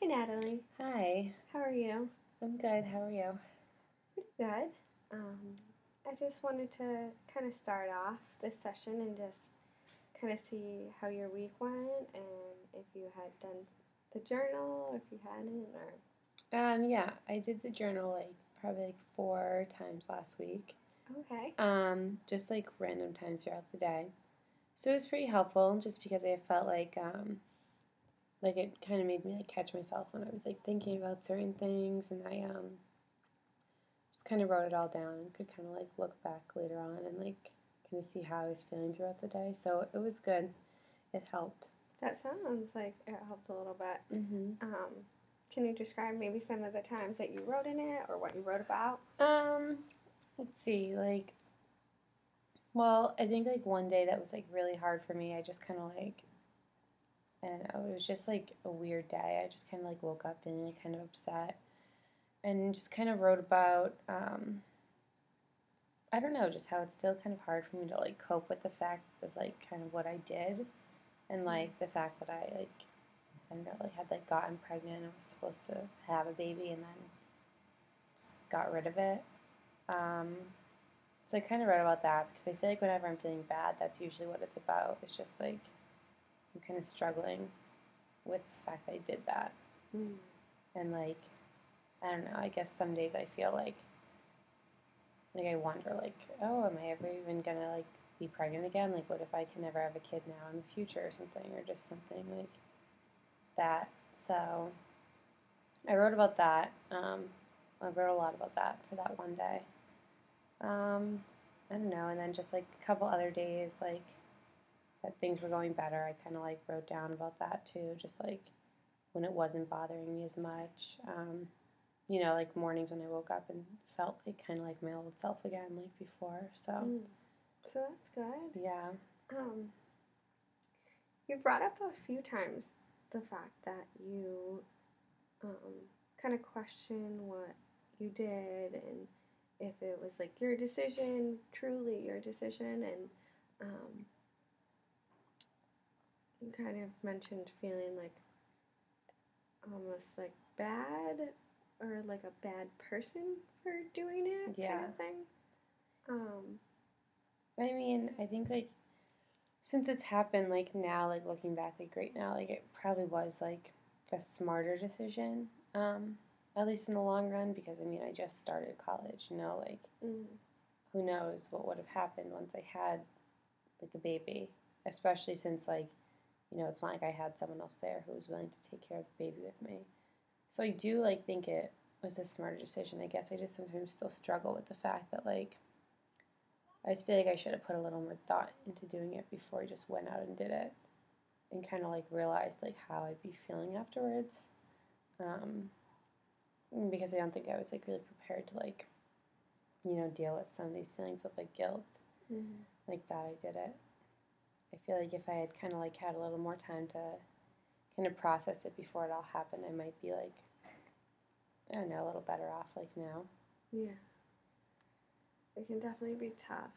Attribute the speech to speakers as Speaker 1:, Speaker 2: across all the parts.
Speaker 1: Hi, Natalie.
Speaker 2: Hi,
Speaker 1: How are you?
Speaker 2: I'm good. How are you?
Speaker 1: Pretty good. Um, I just wanted to kind of start off this session and just kind of see how your week went and if you had done the journal or if you hadn't or.
Speaker 2: Yeah, I did the journal like probably like 4 times last week.
Speaker 1: Okay.
Speaker 2: Just like random times throughout the day. So it was pretty helpful just because I felt like it kind of made me like catch myself when I was like thinking about certain things, and I just kind of wrote it all down and could kind of like look back later on and like kind of see how I was feeling throughout the day. So it was good. It helped.
Speaker 1: That sounds like it helped a little bit.
Speaker 2: Mhm.
Speaker 1: Um, can you describe maybe some of the times that you wrote in it or what you wrote about?
Speaker 2: Um, let's see, well, I think like one day that was like really hard for me. I just kind of like, I don't know, it was just like a weird day. I just kind of like woke up feeling like kind of upset and just kind of wrote about, I don't know, just how it's still kind of hard for me to like cope with the fact of like kind of what I did and like the fact that I don't know, like had like gotten pregnant and was supposed to have a baby and then just got rid of it. Um, so I kind of wrote about that because I feel like whenever I'm feeling bad, that's usually what it's about. It's just like I'm kind of struggling with the fact that I did that.
Speaker 1: Mm.
Speaker 2: And like, I don't know, I guess some days I feel like I wonder like, oh, am I ever even gonna like be pregnant again? Like what if I can never have a kid now in the future or something, or just something like that. So I wrote about that. I wrote a lot about that for that one day. Um, I don't know, and then just like a couple other days like that things were going better, I kind of like wrote down about that too, just like when it wasn't bothering me as much. Like mornings when I woke up and felt like kind of like my old self again, like before. So,
Speaker 1: Mm. So that's good.
Speaker 2: yeah.
Speaker 1: Um, you brought up a few times the fact that you kind of question what you did and if it was like your decision, truly your decision, and um, you kind of mentioned feeling like almost like bad or like a bad person for doing it, kind
Speaker 2: Yeah.
Speaker 1: of thing. Um,
Speaker 2: I mean, I think like since it's happened, like now, like looking back, like right now, like it probably was like a smarter decision, at least in the long run, because I mean, I just started college, like
Speaker 1: mm,
Speaker 2: who knows what would have happened once I had like a baby, especially since like it's not like I had someone else there who was willing to take care of the baby with me. So I do like think it was a smarter decision. I guess I just sometimes still struggle with the fact that like I just feel like I should have put a little more thought into doing it before I just went out and did it and kind of like realized like how I'd be feeling afterwards. Um, because I don't think I was like really prepared to like deal with some of these feelings of like guilt
Speaker 1: mm,
Speaker 2: like that I did it. I feel like if I had kind of like had a little more time to kind of process it before it all happened, I might be like, I don't know, a little better off like now.
Speaker 1: yeah, it can definitely be tough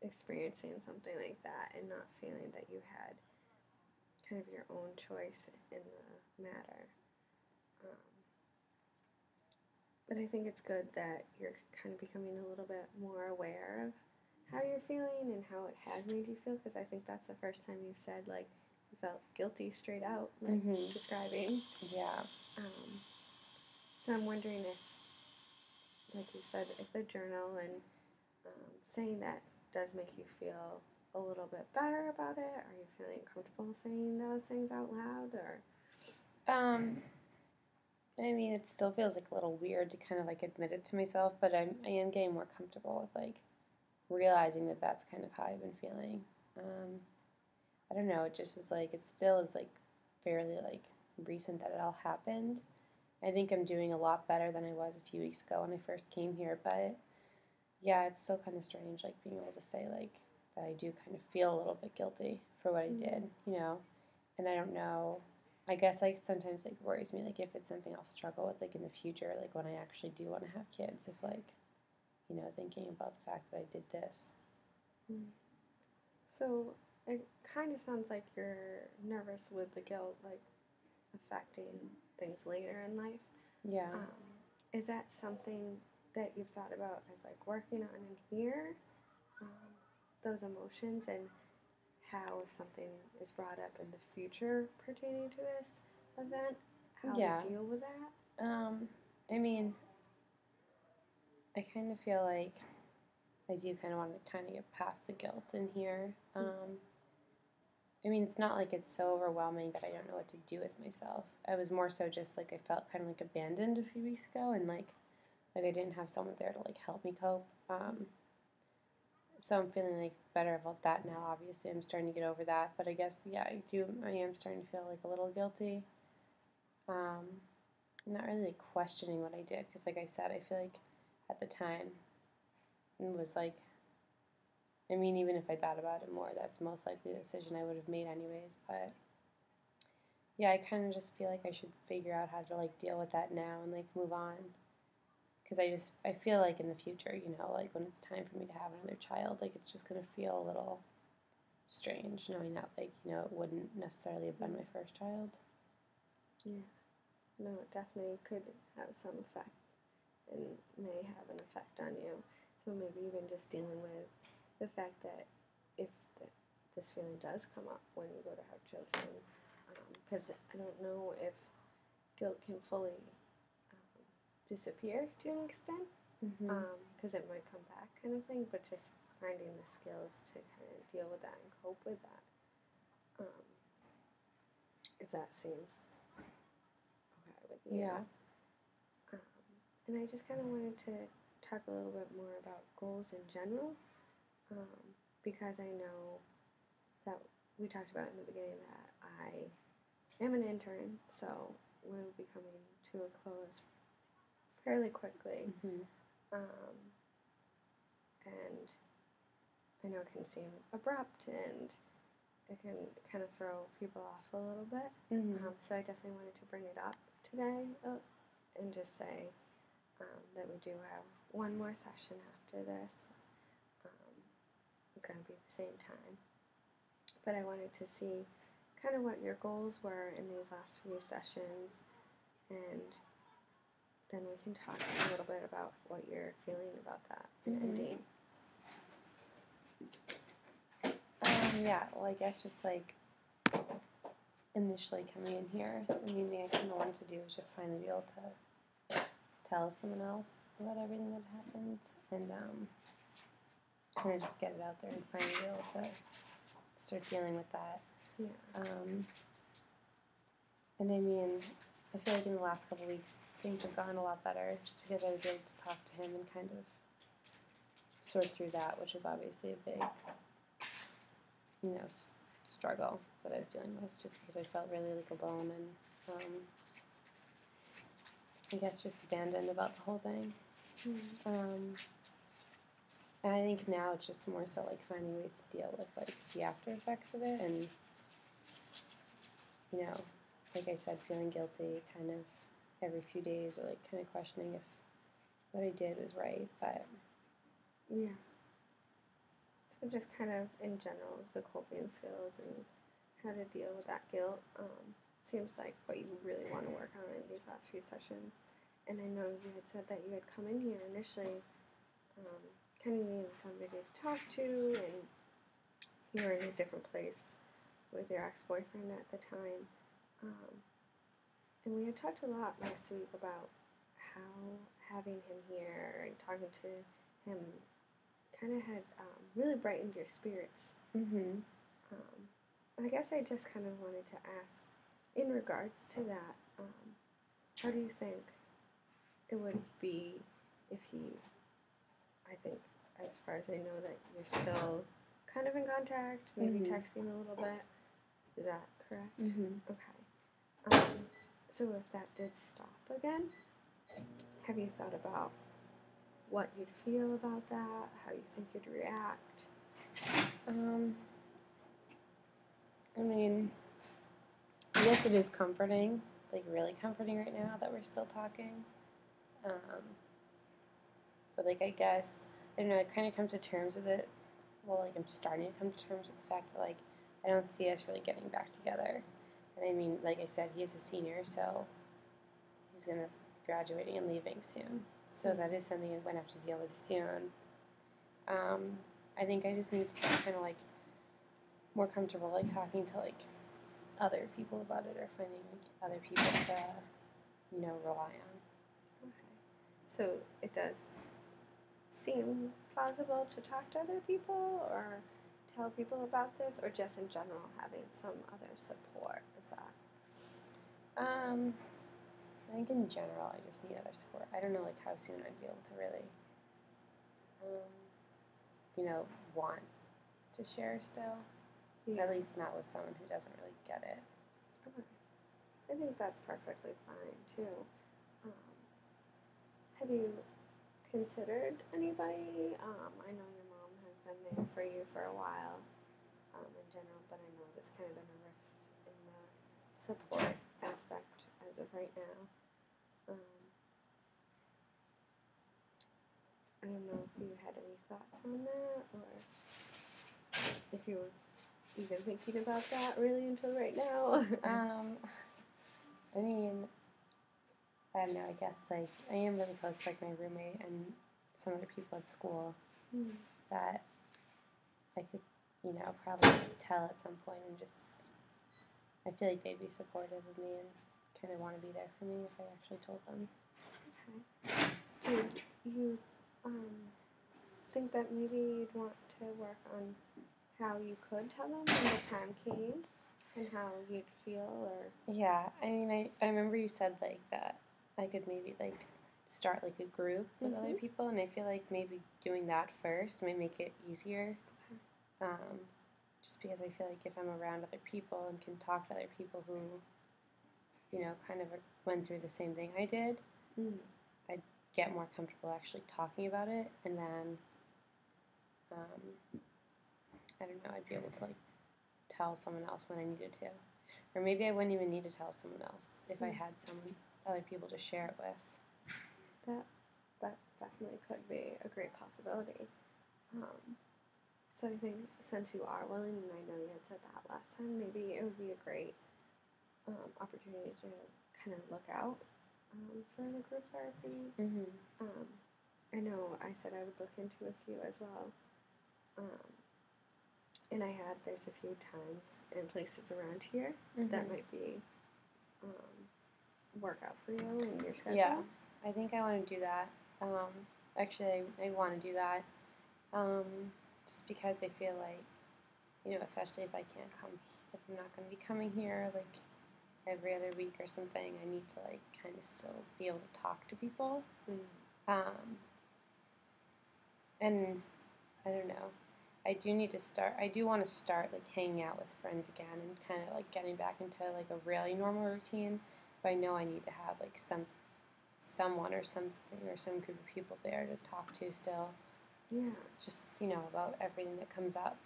Speaker 1: experiencing something like that and not feeling that you had kind of your own choice in the matter. Um, but I think it's good that you're kind of becoming a little bit more aware of how you're feeling and how it has made you feel because I think that's the first time you've said like you felt guilty straight out, like
Speaker 2: Mhm.
Speaker 1: describing.
Speaker 2: Yeah.
Speaker 1: Um, so I'm wondering if, like you said, if the journal and saying that does make you feel a little bit better about it. Are you feeling comfortable saying those things out loud or?
Speaker 2: Um, I mean, it still feels like a little weird to kind of like admit it to myself, but I am getting more comfortable with like realizing that that's kind of how I've been feeling. Um, I don't know. It just is like it still is like fairly like recent that it all happened. I think I'm doing a lot better than I was a few weeks ago when I first came here, but yeah, it's still kind of strange like being able to say like that I do kind of feel a little bit guilty for what I
Speaker 1: Mm,
Speaker 2: did. And I don't know. I guess like sometimes like worries me like if it's something I'll struggle with like in the future, like when I actually do want to have kids, if like thinking about the fact that I did this.
Speaker 1: mm. So it kind of sounds like you're nervous with the guilt. Like affecting things later in life.
Speaker 2: Yeah.
Speaker 1: Is that something that you've thought about as like working on in here? Um, those emotions and how if something is brought up in the future pertaining to this event, how
Speaker 2: Yeah.
Speaker 1: to deal with that?
Speaker 2: I mean, I kind of feel like I do kind of want to kind of get past the guilt in here. I mean, it's not like it's so overwhelming that I don't know what to do with myself. I was more so just like I felt kind of like abandoned a few weeks ago, and like I didn't have someone there to like help me cope. So I'm feeling like better about that now. Obviously, I'm starting to get over that, but I guess yeah, I am starting to feel like a little guilty. I'm not really like questioning what I did because, like I said, I feel like at the time it was like, I mean, even if I thought about it more, that's most likely the decision I would have made anyways. But yeah, I kind of just feel like I should figure out how to like deal with that now and like move on. Because I feel like in the future, like when it's time for me to have another child, like it's just gonna feel a little strange knowing that like it wouldn't necessarily have been my first child.
Speaker 1: Yeah. No, it definitely could have some effect and may have an effect on you. So maybe even just dealing with the fact that if this feeling does come up when you go to have children, because I don't know if guilt can fully disappear to an extent, because it might come back kind of thing, but just finding the skills to kind of deal with that and cope with that, if that seems okay with you.
Speaker 2: Yeah.
Speaker 1: And I just kind of wanted to talk a little bit more about goals in general, because I know that we talked about in the beginning that I am an intern, so we'll be coming to a close fairly quickly. And I know it can seem abrupt and it can kind of throw people off a little bit. So I definitely wanted to bring it up today and just say that we do have one more session after this. It's going to be the same time. But I wanted to see kind of what your goals were in these last few sessions, and then we can talk a little bit about what you're feeling about that ending.
Speaker 2: Yeah, well, I guess just like initially coming in here, the main thing I kind of wanted to do was just finally be able to tell someone else about everything that happened and kind of just get it out there and finally be able to start dealing with that.
Speaker 1: Yeah.
Speaker 2: And I mean, I feel like in the last couple of weeks things have gotten a lot better just because I was able to talk to him and kind of sort through that, which is obviously a big, struggle that I was dealing with just because I felt really like alone and I guess just abandoned about the whole thing. And I think now it's just more so like finding ways to deal with like the after effects of it and like I said, feeling guilty kind of every few days or like kind of questioning if what I did was right, but
Speaker 1: yeah. So just kind of in general, the coping skills and how to deal with that guilt seems like what you really want to work on in these last few sessions. And I know you had said that you had come in here initially kind of needing somebody to talk to, and you were in a different place with your ex-boyfriend at the time. And we had talked a lot last week about how having him here and talking to him kind of had really brightened your spirits. I guess I just kind of wanted to ask, in regards to that, how do you think it would be if he, I think, as far as I know, that you're still kind of in contact, maybe texting a little bit. Is that correct? Okay. So if that did stop again, have you thought about what you'd feel about that? How you think you'd react?
Speaker 2: I mean, I guess it is comforting, like really comforting right now that we're still talking. But like I guess, I don't know, I kind of come to terms with it. Well, like I'm starting to come to terms with the fact that like I don't see us really getting back together. And I mean, like I said, he is a senior, so he's going to be graduating and leaving soon. So that is something I'm going to have to deal with soon. I think I just need to get kind of like more comfortable like talking to like other people about it, or finding like other people to, you know, rely on.
Speaker 1: Okay. So it does seem plausible to talk to other people or tell people about this, or just in general having some other support? Is that?
Speaker 2: I think in general I just need other support. I don't know like how soon I'd be able to really, you know, want to share still.
Speaker 1: Yeah.
Speaker 2: At least not with someone who doesn't really get it.
Speaker 1: Okay. I think that's perfectly fine too. Have you considered anybody? I know your mom has been there for you for a while, in general, but I know there's kind of been a rift in the support aspect as of right now. I don't know if you had any thoughts on that, or if you were even thinking about that really until right now.
Speaker 2: I mean, I don't know, I guess like I am really close to like my roommate and some other people at school that I could, you know, probably tell at some point, and just I feel like they'd be supportive of me and kind of want to be there for me if I actually told them.
Speaker 1: Okay. Do you think that maybe you'd want to work on how you could tell them when the time came, and how you'd feel, or?
Speaker 2: Yeah, I mean, I remember you said like that I could maybe like start like a group with other people, and I feel like maybe doing that first might make it easier. Just because I feel like if I'm around other people and can talk to other people who, you know, kind of went through the same thing I did, I'd get more comfortable actually talking about it, and then I don't know, I'd be able to like tell someone else when I needed to. Or maybe I wouldn't even need to tell someone else if I had other people to share it with.
Speaker 1: That definitely could be a great possibility. So I think since you are willing, and I know you had said that last time, maybe it would be a great opportunity to kind of look out for the group therapy. I know I said I would look into a few as well. And there's a few times and places around here that might be work out for you in your schedule.
Speaker 2: Yeah, I think I want to do that. Actually, I want to do that just because I feel like, you know, especially if I can't come, if I'm not going to be coming here like every other week or something, I need to like kind of still be able to talk to people. And I don't know. I do want to start like hanging out with friends again and kind of like getting back into like a really normal routine. But I know I need to have like someone or something or some group of people there to talk to still.
Speaker 1: Yeah.
Speaker 2: Just, you know, about everything that comes up.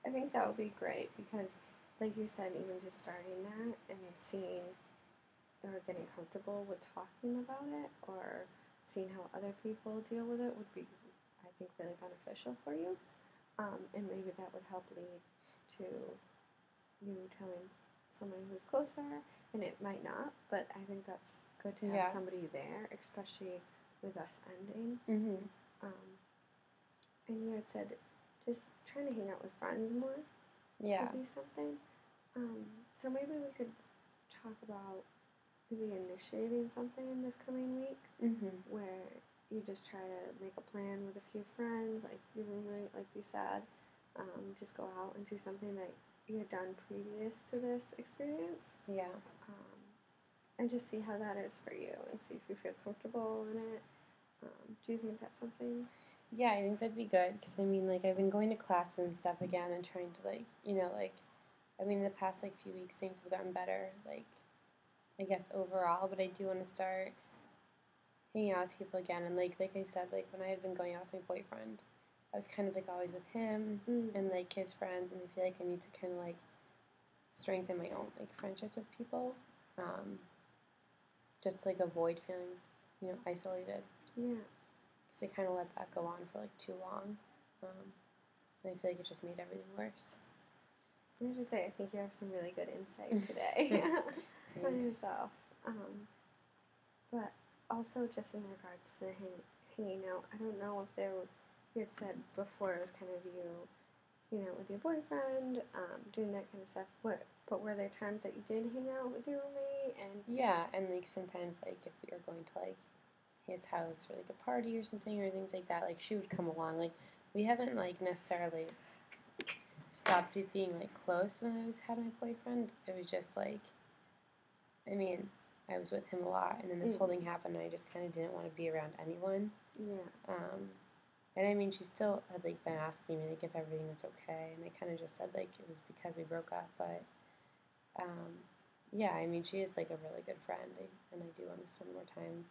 Speaker 1: I think that would be great because, like you said, even just starting that and seeing or getting comfortable with talking about it or seeing how other people deal with it would be, I think, really beneficial for you. And maybe that would help lead to you telling someone who's closer, and it might not, but I think that's good to have somebody there, especially with us ending. And you had said just trying to hang out with friends more would be something. So maybe we could talk about maybe initiating something this coming week where you just try to make a plan with a few friends, like your roommate, like you said. Just go out and do something that you had done previous to this experience.
Speaker 2: Yeah.
Speaker 1: And just see how that is for you and see if you feel comfortable in it. Do you think that's something?
Speaker 2: Yeah, I think that'd be good because I mean, like, I've been going to class and stuff again and trying to, like, you know, like, I mean, the past, like, few weeks things have gotten better, like, I guess overall, but I do want to start hanging out with people again. And, like I said, like, when I had been going out with my boyfriend, I was kind of, like, always with him and, like, his friends, and I feel like I need to kind of, like, strengthen my own, like, friendships with people, just to, like, avoid feeling, you know, isolated.
Speaker 1: Yeah.
Speaker 2: Because I kind of let that go on for, like, too long, and I feel like it just made everything worse.
Speaker 1: I have to say, I think you have some really good insight today for yourself. But also, just in regards to the hanging out, I don't know if there were, you had said before it was kind of you know, with your boyfriend, doing that kind of stuff. But were there times that you did hang out with your roommate? And
Speaker 2: yeah, and like sometimes like if we were going to like his house for like a party or something or things like that, like she would come along. Like we haven't like necessarily stopped it being like close when had my boyfriend. It was just like, I mean, I was with him a lot, and then this whole thing happened, and I just kind of didn't want to be around anyone.
Speaker 1: Yeah.
Speaker 2: And I mean, she still had like been asking me like if everything was okay, and I kind of just said like it was because we broke up. But yeah, I mean, she is like a really good friend, and I do want to spend more time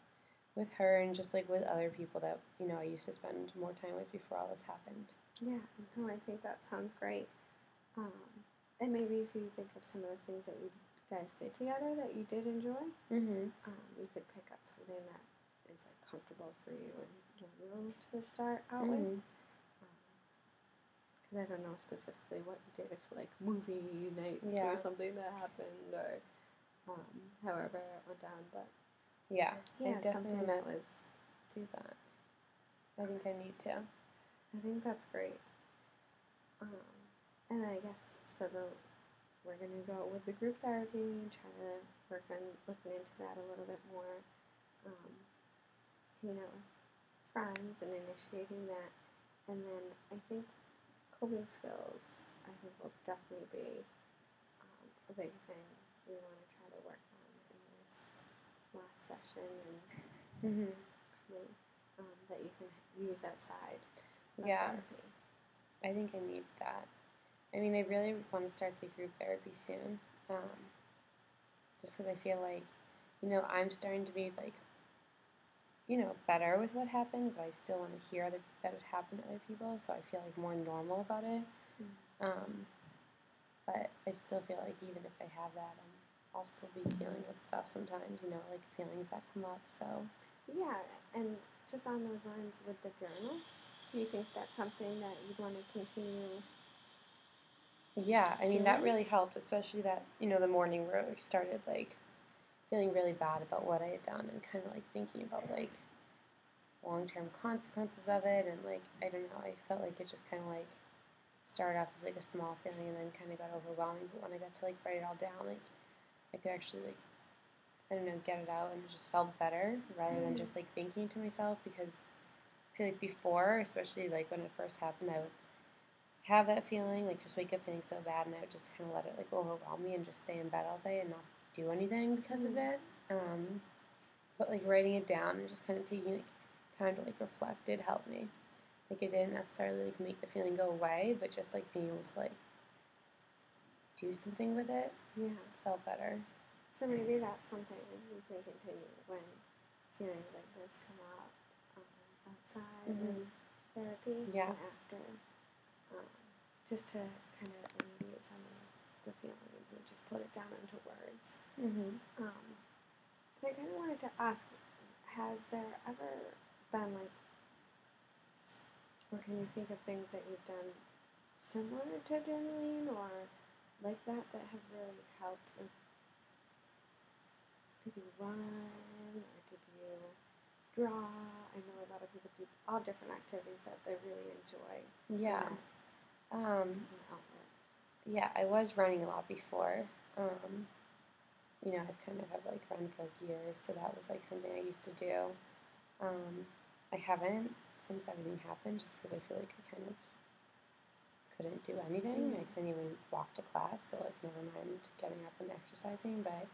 Speaker 2: with her and just like with other people that I used to spend more time with before all this happened.
Speaker 1: Yeah, no, I think that sounds great. And maybe if you think of some of the things that you guys did together that you did enjoy, you could pick up something that is like comfortable for you and normal to start out with. Because I don't know specifically what you did, if like movie nights or something that happened, or however it went down. But
Speaker 2: yeah,
Speaker 1: I definitely
Speaker 2: something that was do that. I think I need to.
Speaker 1: I think that's great. And I guess we're gonna go with the group therapy and try to work on looking into that a little bit more. You know, friends and initiating that, and then I think coping skills, I think, will definitely be a big thing we want to try to work on in this last session, and that you can use outside of therapy.
Speaker 2: I think I need that. I mean, I really want to start the group therapy soon, just because I feel like, I'm starting to be like, better with what happened, but I still want to hear that it happened to other people, so I feel like more normal about it. But I still feel like even if I have that, I'll still be dealing with stuff sometimes, like feelings that come up. So
Speaker 1: yeah, and just on those lines with the journal, do you think that's something that you'd want to continue?
Speaker 2: Yeah, I mean that really helped, especially that the morning where I started like feeling really bad about what I had done and kind of like thinking about like long-term consequences of it, and like I don't know, I felt like it just kind of like started off as like a small feeling and then kind of got overwhelming. But when I got to like write it all down, like I could actually like I don't know, get it out, and it just felt better rather than just like thinking to myself, because I feel like before, especially like when it first happened, I would have that feeling, like just wake up feeling so bad, and I would just kind of let it like overwhelm me and just stay in bed all day and not do anything because of it. But like writing it down and just kind of taking like time to like reflect did help me. Like it didn't necessarily like make the feeling go away, but just like being able to like do something with it, felt better.
Speaker 1: So maybe that's something you can continue when feelings like this come up outside of therapy and after, just to kind of alleviate some of the feelings and just put it down into words. I kind of wanted to ask, has there ever been like, or can you think of things that you've done similar to journaling or like that have really helped? Like, did you run, or did you draw? I know a lot of people do all different activities that they really enjoy.
Speaker 2: Yeah.
Speaker 1: As an outlet.
Speaker 2: Yeah, I was running a lot before. I've kind of like run for like years, so that was like something I used to do. I haven't since everything happened, just because I feel like I kind of couldn't do anything. I couldn't even walk to class, so like never mind getting up and exercising. But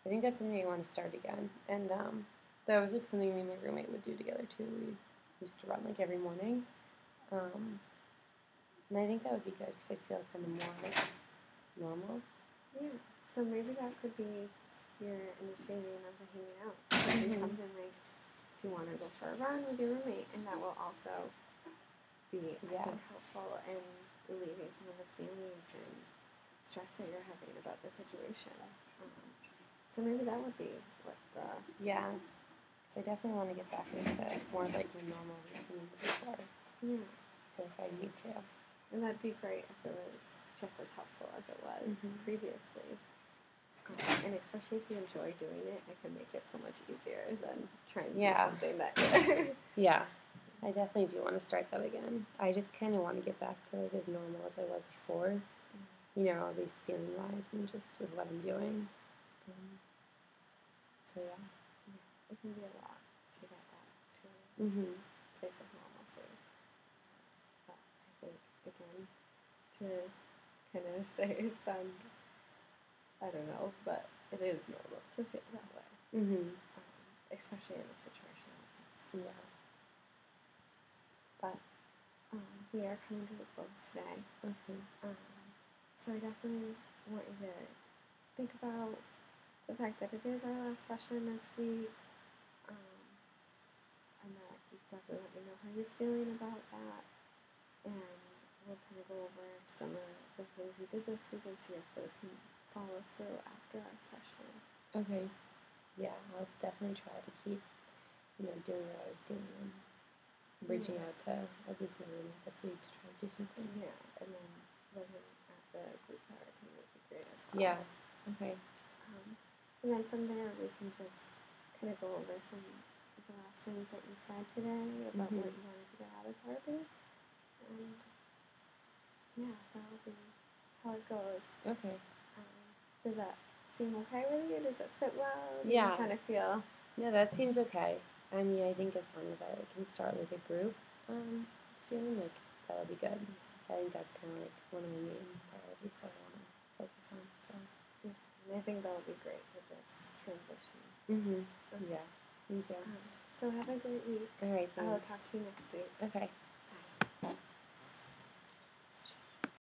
Speaker 2: I think that's something I want to start again. And that was like something me and my roommate would do together too. We used to run like every morning. And I think that would be good because I feel kind of more like normal.
Speaker 1: Yeah. So maybe that could be your initiating of the hanging out. Maybe something like, if you want to go for a run with your roommate, and that will also be, I think, helpful in relieving some of the feelings and stress that you're having about the situation. So maybe that would be what the...
Speaker 2: Yeah. Because I definitely want to get back into more like my normal routine before.
Speaker 1: Yeah.
Speaker 2: I feel like I need to.
Speaker 1: And that'd be great if it was just as helpful as it was
Speaker 2: Mhm.
Speaker 1: previously. And especially if you enjoy doing it, it can make it so much easier than trying to do
Speaker 2: Yeah.
Speaker 1: something that.
Speaker 2: Yeah, I definitely do want to start that again. I just kind of want to get back to like as normal as I was before, you know, at least feeling wise and just with what I'm doing. So yeah,
Speaker 1: It can be a lot to get back to a place of normalcy. But I think, again, to kind of say I don't know, but it is normal to feel that way. Especially in a situation like this.
Speaker 2: Yeah.
Speaker 1: But we are coming to a close today. So I definitely want you to think about the fact that it is our last session next week. And that you definitely let me know how you're feeling about that. And we'll kind of go over some of the things you did this week and see if those can follow through after our session.
Speaker 2: Okay. Yeah, I'll definitely try to keep, you know, doing what I was doing and reaching out to at least my roommate this week to try to do something.
Speaker 1: Yeah, and then looking at the group therapy would be great as well.
Speaker 2: Yeah. Okay.
Speaker 1: And then from there we can just kind of go over some of the last things that you said today about what you wanted to get out of therapy. And yeah, that'll be how it goes.
Speaker 2: Okay.
Speaker 1: Does that seem okay with you? Does it sit well? Do
Speaker 2: Yeah.
Speaker 1: you kind of feel?
Speaker 2: No, that seems okay. I mean, I think as long as I can start like a group soon, like that'll be good. I think that's kind of like one of my main priorities that I want to focus on. So
Speaker 1: Yeah, and I think that'll be great with this transition.
Speaker 2: Yeah, me too.
Speaker 1: So have a great week.
Speaker 2: All right, thanks.
Speaker 1: I'll talk to you next week.
Speaker 2: Okay.